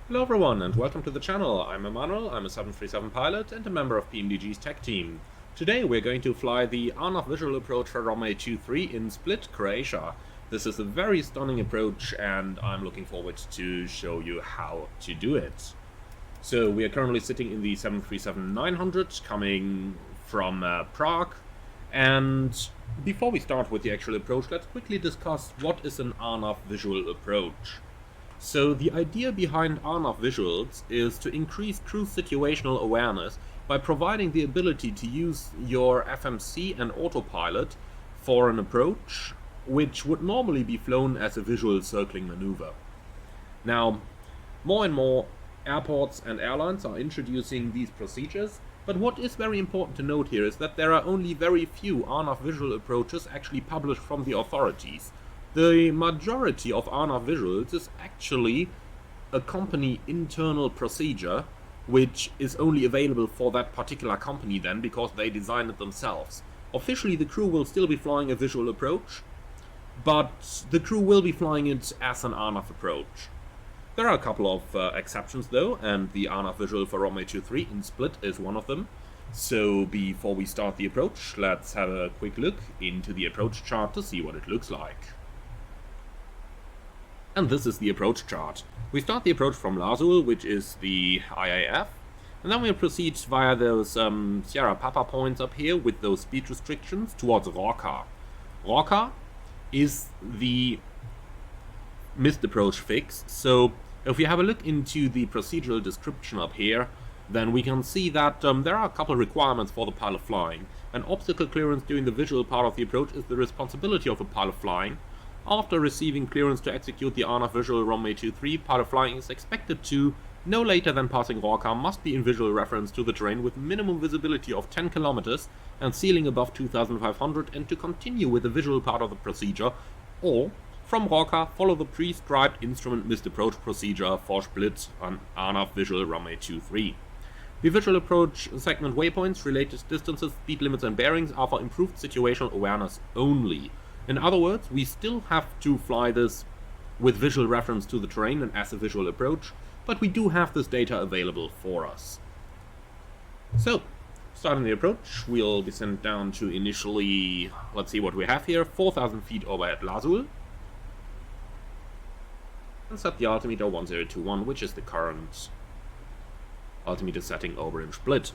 Hello everyone and welcome to the channel. I'm Emanuel, I'm a 737 pilot and a member of PMDG's tech team. Today we're going to fly the RNAV Visual approach for runway 23 in Split, Croatia. This is a very stunning approach and I'm looking forward to show you how to do it. So we are currently sitting in the 737-900 coming from Prague, and before we start with the actual approach, let's quickly discuss what is an RNAV Visual approach. So the idea behind RNAV Visuals is to increase crew situational awareness by providing the ability to use your FMC and autopilot for an approach which would normally be flown as a visual circling maneuver. Now, more and more airports and airlines are introducing these procedures, but what is very important to note here is that there are only very few RNAV Visual approaches actually published from the authorities. The majority of RNAV Visuals is actually a company internal procedure, which is only available for that particular company then, because they designed it themselves. Officially the crew will still be flying a visual approach, but the crew will be flying it as an RNAV approach. There are a couple of exceptions though, and the RNAV Visual for runway 23 in Split is one of them. So before we start the approach, let's have a quick look into the approach chart to see what it looks like. And this is the approach chart. We start the approach from Lazul, which is the IAF, and then we'll proceed via those Sierra Papa points up here with those speed restrictions towards Rorca. Rorca is the missed approach fix, so if we have a look into the procedural description up here, then we can see that there are a couple of requirements for the pilot flying. An obstacle clearance during the visual part of the approach is the responsibility of a pilot flying. After receiving clearance to execute the RNAV Visual runway 23, pilot flying is expected to, no later than passing Rorca, must be in visual reference to the terrain with minimum visibility of 10 km and ceiling above 2500, and to continue with the visual part of the procedure, or from Rorca follow the prescribed instrument missed approach procedure for Split on RNAV Visual runway 23. The visual approach segment waypoints, related distances, speed limits and bearings are for improved situational awareness only. In other words, we still have to fly this with visual reference to the terrain and as a visual approach, but we do have this data available for us. So, starting the approach, we'll be sent down to initially, let's see what we have here, 4,000 feet over at Lazul, and set the altimeter 1021, which is the current altimeter setting over in Split.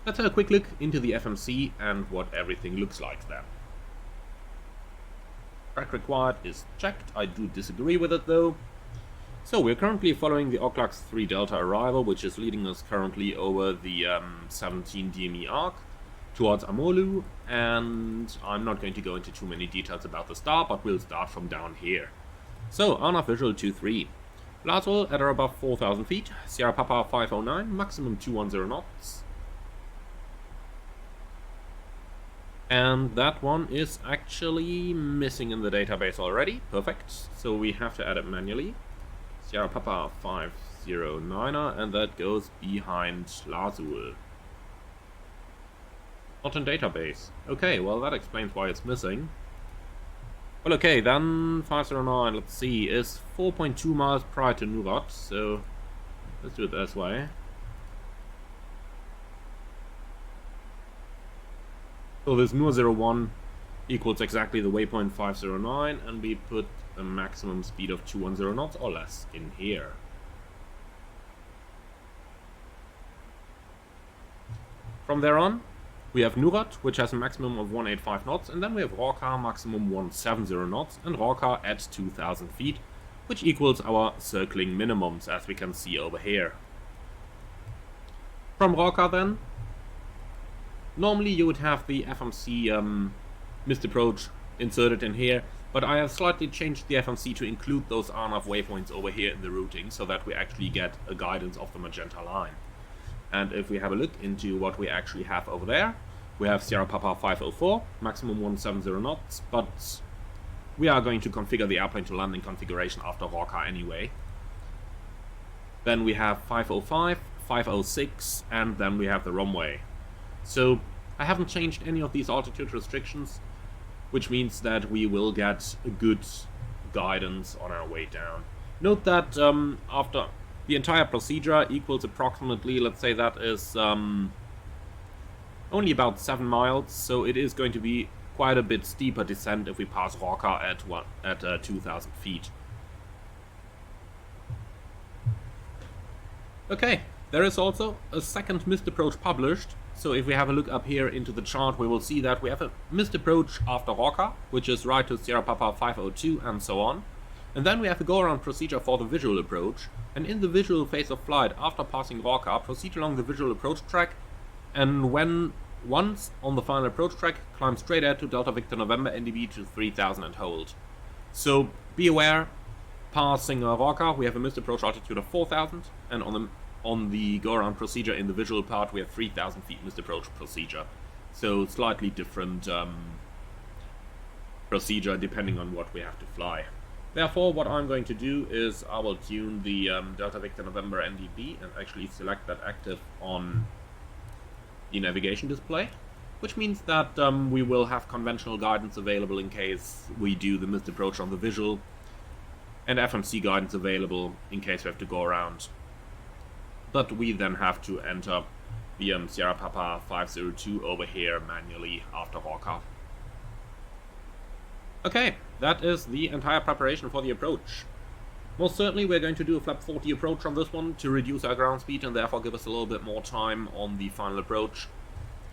Let's have a quick look into the FMC and what everything looks like there. Track required is checked. I do disagree with it though. So we're currently following the Oklax 3 Delta arrival, which is leading us currently over the 17 DME arc towards Amolu, and I'm not going to go into too many details about the start, but we'll start from down here. So RNAV Visual 23. Lazul at or above 4,000 feet, Sierra Papa 509, maximum 210 knots. And that one is actually missing in the database already. Perfect. So we have to add it manually. Sierra Papa 509er, and that goes behind Lazul. Not in database. Okay, well that explains why it's missing. Well, okay, then 509, let's see, is 4.2 miles prior to Nurat, so let's do it this way. So this NUR01 equals exactly the waypoint 509, and we put a maximum speed of 210 knots or less in here. From there on, we have Nurat, which has a maximum of 185 knots, and then we have Rorca, maximum 170 knots, and Rorca at 2000 feet, which equals our circling minimums, as we can see over here. From Rorca then, normally you would have the FMC missed approach inserted in here, but I have slightly changed the FMC to include those RNAV waypoints over here in the routing, so that we actually get a guidance of the magenta line. And if we have a look into what we actually have over there, we have Sierra Papa 504, maximum 170 knots, but we are going to configure the airplane to landing configuration after Rorca anyway. Then we have 505, 506, and then we have the runway. So I haven't changed any of these altitude restrictions, which means that we will get a good guidance on our way down. Note that after the entire procedure equals approximately, let's say that is only about 7 miles, so it is going to be quite a bit steeper descent if we pass Roca at 2,000 feet. Okay, there is also a second missed approach published, so if we have a look up here into the chart, we will see that we have a missed approach after Roca, which is right to Sierra Papa 502 and so on. And then we have a go-around procedure for the visual approach, and in the visual phase of flight, after passing Roca, proceed along the visual approach track, and once on the final approach track, climb straight ahead to Delta Victor November NDB to 3000 and hold. So be aware, passing Roca, we have a missed approach altitude of 4000, and on the go-around procedure in the visual part, we have 3000 feet missed approach procedure. So slightly different procedure depending on what we have to fly. Therefore, what I'm going to do is I will tune the Delta Victor November NDB and actually select that active on the navigation display, which means that we will have conventional guidance available in case we do the missed approach on the visual, and FMC guidance available in case we have to go around. But we then have to enter the Sierra Papa 502 over here manually after Roca. Okay, that is the entire preparation for the approach. Most certainly we're going to do a flap 40 approach on this one to reduce our ground speed and therefore give us a little bit more time on the final approach.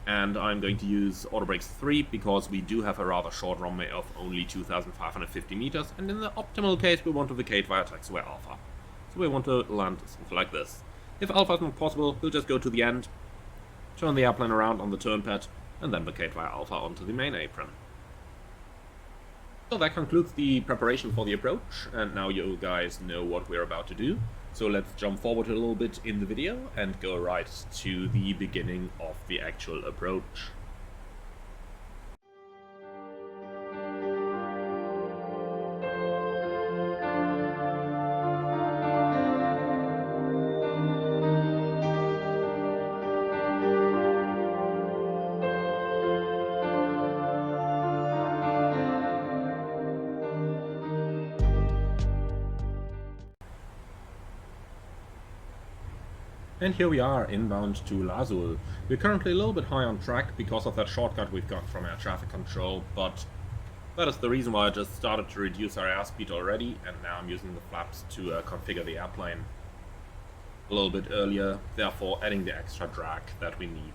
And I'm going to use auto brakes 3 because we do have a rather short runway of only 2,550 meters, and in the optimal case we want to vacate via taxiway Alpha. So we want to land something like this. If Alpha is not possible, we'll just go to the end, turn the airplane around on the turn pad, and then vacate via Alpha onto the main apron. So that concludes the preparation for the approach, and now you guys know what we're about to do. So let's jump forward a little bit in the video and go right to the beginning of the actual approach. And here we are, inbound to Lazul. We're currently a little bit high on track because of that shortcut we've got from air traffic control, but that is the reason why I just started to reduce our airspeed already, and now I'm using the flaps to configure the airplane a little bit earlier, therefore adding the extra drag that we need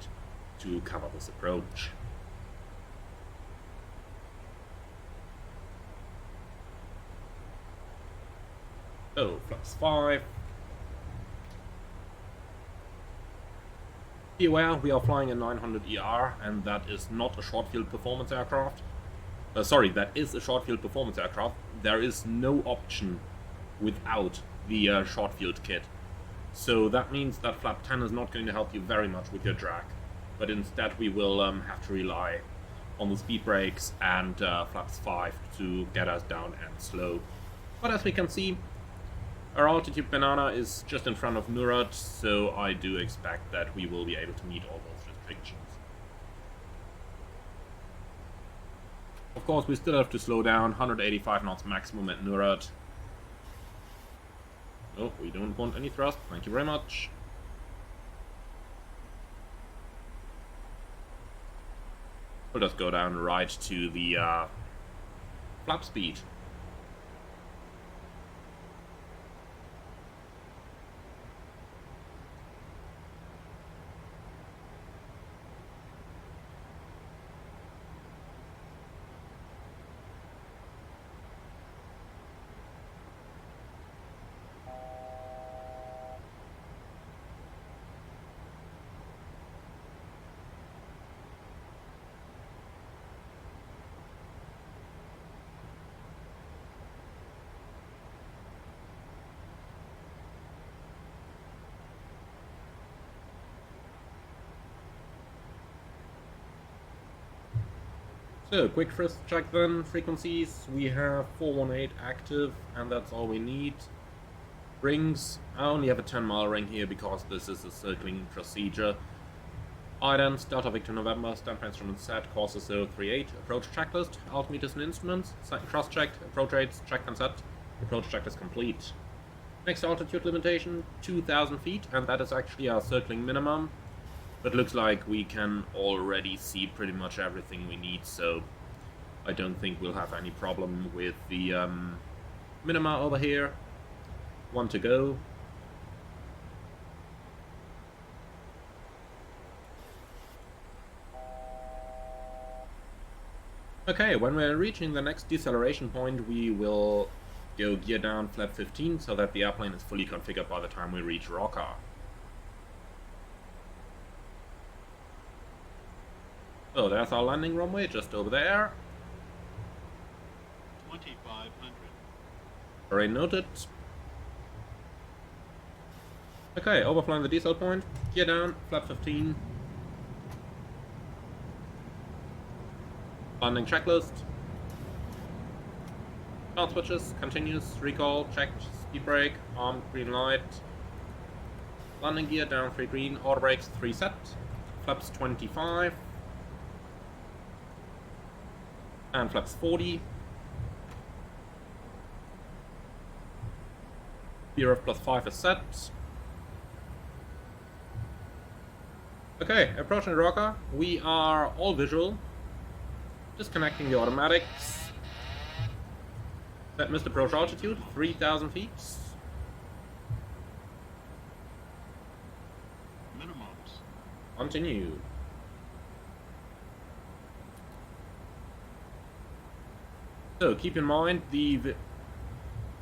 to cover this approach. So, flaps 5. Be aware, we are flying a 900 ER, and that is not a short field performance aircraft. That is a short field performance aircraft. There is no option without the short field kit. So that means that flap 10 is not going to help you very much with your drag. But instead we will have to rely on the speed brakes and flaps 5 to get us down and slow. But as we can see, our altitude banana is just in front of Murad, so I do expect that we will be able to meet all those restrictions. Of course, we still have to slow down, 185 knots maximum at Murad. Oh, we don't want any thrust, thank you very much. We'll just go down right to the flap speed. So, quick first check then, frequencies, we have 418 active, and that's all we need. Rings, I only have a 10-mile ring here because this is a circling procedure. Addons, Delta Victor November, standby instrument set, course 038, approach checklist, altimeters and instruments, cross-checked, approach rates, checked and set, approach check is complete. Next altitude limitation, 2,000 feet, and that is actually our circling minimum. But looks like we can already see pretty much everything we need, so I don't think we'll have any problem with the minima over here. 1 to go. Okay, when we're reaching the next deceleration point, we will go gear down flap 15 so that the airplane is fully configured by the time we reach rocker. So there's our landing runway just over there. 2,500. Terrain noted. Okay, overflying the decel point. Gear down, flap 15. Landing checklist. Start switches, continuous, recall, checked, speed brake, armed, green light. Landing gear down 3 green, auto brakes 3 set. Flaps 25. And flaps 40. Gear of +5 is set. Okay, approaching rocker. We are all visual. Disconnecting the automatics. Set missed approach altitude, 3,000 feet. Minimums. Continue. So keep in mind the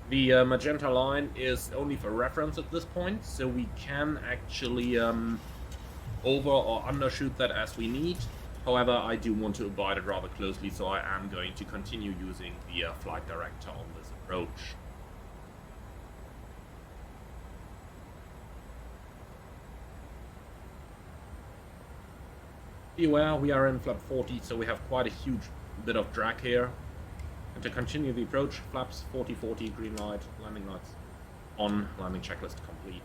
magenta line is only for reference at this point, so we can actually over or undershoot that as we need. However, I do want to abide it rather closely, so I am going to continue using the flight director on this approach. Beware, we are in flap 40, so we have quite a huge bit of drag here. And to continue the approach, flaps 40-40, green light, landing lights on, landing checklist complete.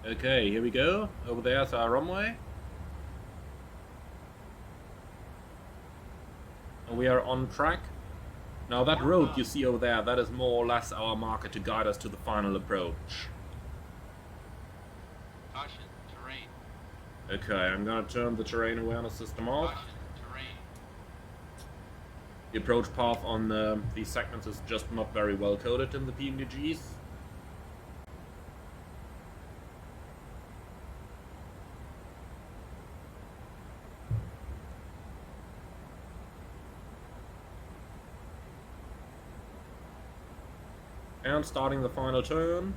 Okay, here we go. Over there's our runway. And we are on track. Now that road you see over there, that is more or less our marker to guide us to the final approach. Caution, terrain. Okay, I'm gonna turn the terrain awareness system off. Caution, terrain. The approach path on these segments is just not very well coded in the PMDGs. And starting the final turn.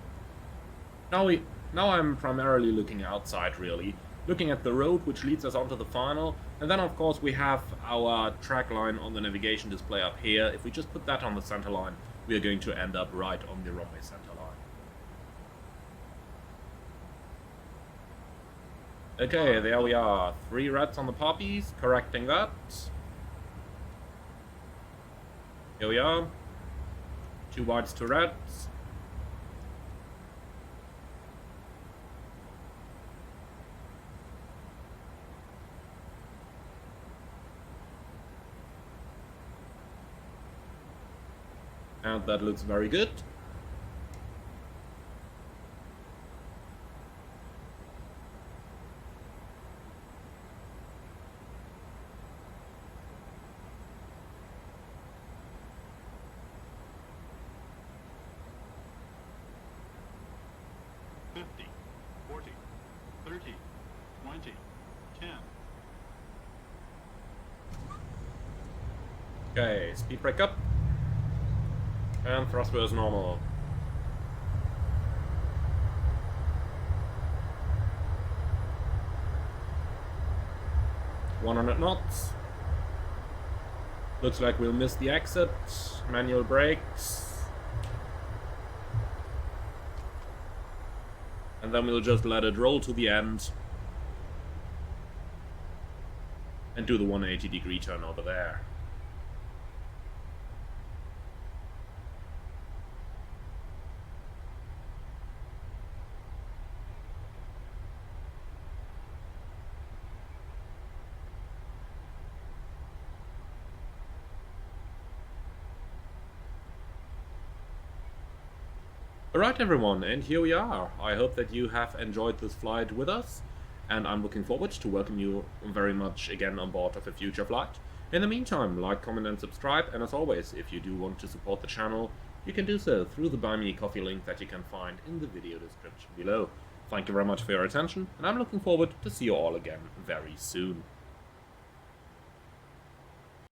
Now I'm primarily looking outside, really. Looking at the road which leads us onto the final. And then of course we have our track line on the navigation display up here. If we just put that on the center line, we are going to end up right on the runway center line. Okay, there we are. 3 reds on the poppies, correcting that. Here we are. 2 whites, 2 reds. And that looks very good. Okay, speed brake up. And thrust as normal. .100 knots. Looks like we'll miss the exit. Manual brakes. And then we'll just let it roll to the end. and do the 180-degree turn over there. Alright everyone, and here we are. I hope that you have enjoyed this flight with us, and I'm looking forward to welcome you very much again on board of a future flight. In the meantime, like, comment and subscribe, and as always, if you do want to support the channel, you can do so through the Buy Me a Coffee link that you can find in the video description below. Thank you very much for your attention, and I'm looking forward to see you all again very soon.